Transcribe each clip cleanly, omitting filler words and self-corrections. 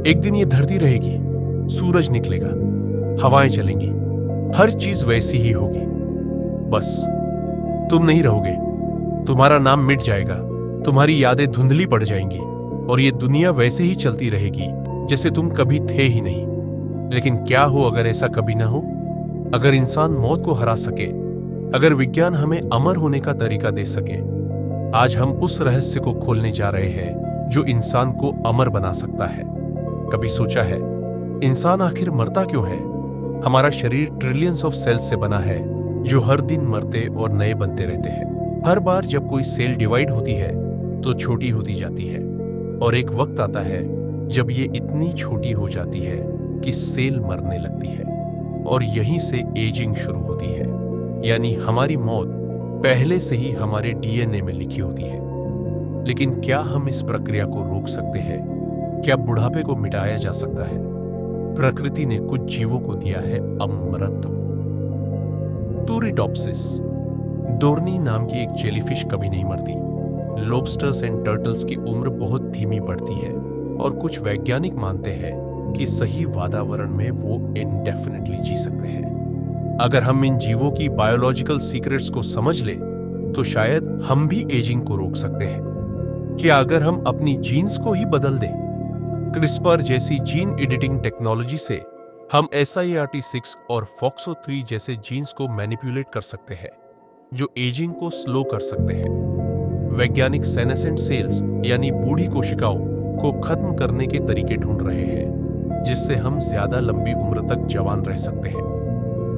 एक दिन ये धरती रहेगी, सूरज निकलेगा, हवाएं चलेंगी, हर चीज वैसी ही होगी। बस तुम नहीं रहोगे, तुम्हारा नाम मिट जाएगा, तुम्हारी यादें धुंधली पड़ जाएंगी और ये दुनिया वैसे ही चलती रहेगी जैसे तुम कभी थे ही नहीं। लेकिन क्या हो अगर ऐसा कभी ना हो? अगर इंसान मौत को हरा सके, अगर विज्ञान हमें अमर होने का तरीका दे सके। आज हम उस रहस्य को खोलने जा रहे हैं जो इंसान को अमर बना सकता है। कभी सोचा है इंसान आखिर मरता क्यों है? हमारा शरीर ट्रिलियंस ऑफ सेल्स से बना है जो हर दिन मरते और नए बनते रहते हैं। हर बार जब कोई सेल डिवाइड होती है तो छोटी होती जाती है और एक वक्त आता है जब ये इतनी छोटी हो जाती है कि सेल मरने लगती है और यहीं से एजिंग शुरू होती है। यानी हमारी मौत पहले से ही हमारे डीएनए में लिखी होती है। लेकिन क्या हम इस प्रक्रिया को रोक सकते हैं? क्या बुढ़ापे को मिटाया जा सकता है? प्रकृति ने कुछ जीवों को दिया है अमरत्व। टूरिटॉप्सिस डोर्नी नाम की एक जेलीफिश कभी नहीं मरती। लॉबस्टर्स एंड टर्टल्स की उम्र बहुत धीमी बढ़ती है और कुछ वैज्ञानिक मानते हैं कि सही वातावरण में वो इंडेफिनिटली जी सकते हैं। अगर हम इन जीवों की बायोलॉजिकल सीक्रेट्स को समझ ले तो शायद हम भी एजिंग को रोक सकते हैं। क्या अगर हम अपनी जीन्स को ही बदल दें? क्रिस्पर जैसी जीन एडिटिंग टेक्नोलॉजी से हम SIRT6 और FOXO3 जैसे जीन्स को मैनिपुलेट कर सकते हैं जो एजिंग को स्लो कर सकते हैं। वैज्ञानिक सेनेसेंट सेल्स यानी बूढ़ी कोशिकाओं को खत्म करने के तरीके ढूंढ रहे हैं जिससे हम ज्यादा लंबी उम्र तक जवान रह सकते हैं।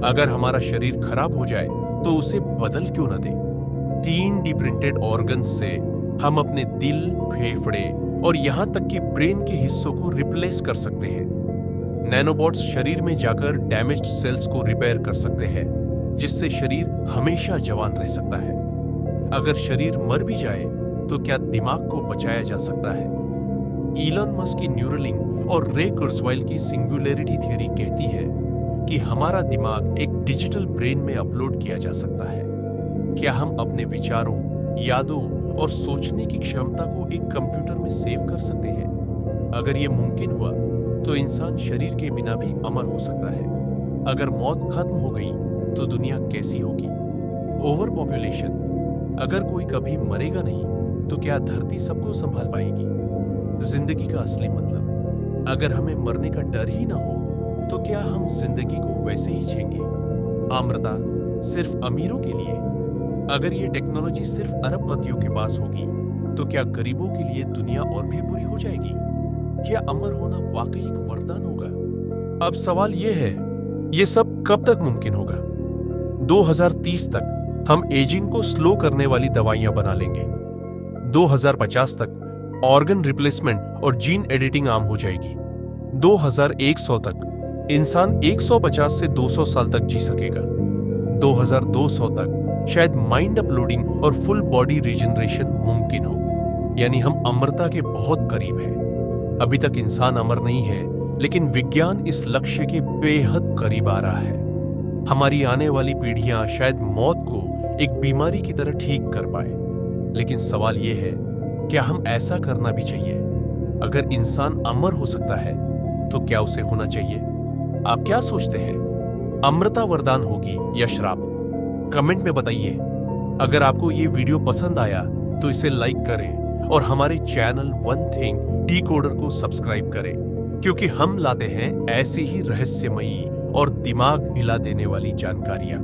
अगर हमारा शरीर खराब हो जाए तो उसे बदल क्यों न दें? 3D प्रिंटेड ऑर्गन्स से हम अपने दिल, फेफड़े और यहां तक कि ब्रेन के हिस्सों को रिप्लेस कर सकते हैं। नैनोबॉट्स शरीर में जाकर डैमेज्ड सेल्स को रिपेयर कर सकते हैं जिससे शरीर हमेशा जवान रह सकता है। अगर शरीर मर भी जाए तो क्या दिमाग को बचाया जा सकता है? इलॉन मस्क की न्यूरलिंक और रे कुर्जवेल की सिंगुलैरिटी थ्योरी कहती है कि हमारा दिमाग एक डिजिटल ब्रेन में अपलोड किया जा सकता है। क्या हम अपने विचारों, यादों और सोचने की क्षमता को एक कंप्यूटर में सेव कर सकते हैं? अगर यह मुमकिन हुआ तो इंसान शरीर के बिना भी अमर हो सकता है। अगर मौत खत्म हो गई तो दुनिया कैसी होगी? ओवर पॉपुलेशन, अगर कोई कभी मरेगा नहीं तो क्या धरती सबको संभाल पाएगी? जिंदगी का असली मतलब, अगर हमें मरने का डर ही ना हो तो क्या हम जिंदगी को वैसे ही जिएंगे? अमरता सिर्फ अमीरों के लिए? अगर ये टेक्नोलॉजी सिर्फ अरबपतियों के पास होगी तो क्या गरीबों के लिए दुनिया और भी बुरी हो जाएगी? क्या अमर होना वाकई एक वरदान होगा? अब सवाल ये है, ये सब कब तक मुमकिन होगा? 2030 तक हम एजिंग को स्लो करने वाली दवाइयां बना लेंगे। 2050 तक ऑर्गन रिप्लेसमेंट और जीन एडिटिंग आम हो जाएगी। 2100 तक इंसान 150 से 200 साल तक जी सकेगा। 2200 तक शायद माइंड अपलोडिंग और फुल बॉडी रीजनरेशन मुमकिन हो। यानी हम अमरता के बहुत करीब हैं। अभी तक इंसान अमर नहीं है, लेकिन विज्ञान इस लक्ष्य के बेहद करीब आ रहा है। हमारी आने वाली पीढ़ियां शायद मौत को एक बीमारी की तरह ठीक कर पाए। लेकिन सवाल यह है, क्या हम ऐसा करना भी चाहिए? अगर इंसान अमर हो सकता है तो क्या उसे होना चाहिए? आप क्या सोचते हैं? अमरता वरदान होगी या श्राप? कमेंट में बताइए। अगर आपको ये वीडियो पसंद आया तो इसे लाइक करें और हमारे चैनल वन थिंग डिकोडर को सब्सक्राइब करें, क्योंकि हम लाते हैं ऐसी ही रहस्यमयी और दिमाग हिला देने वाली जानकारियां।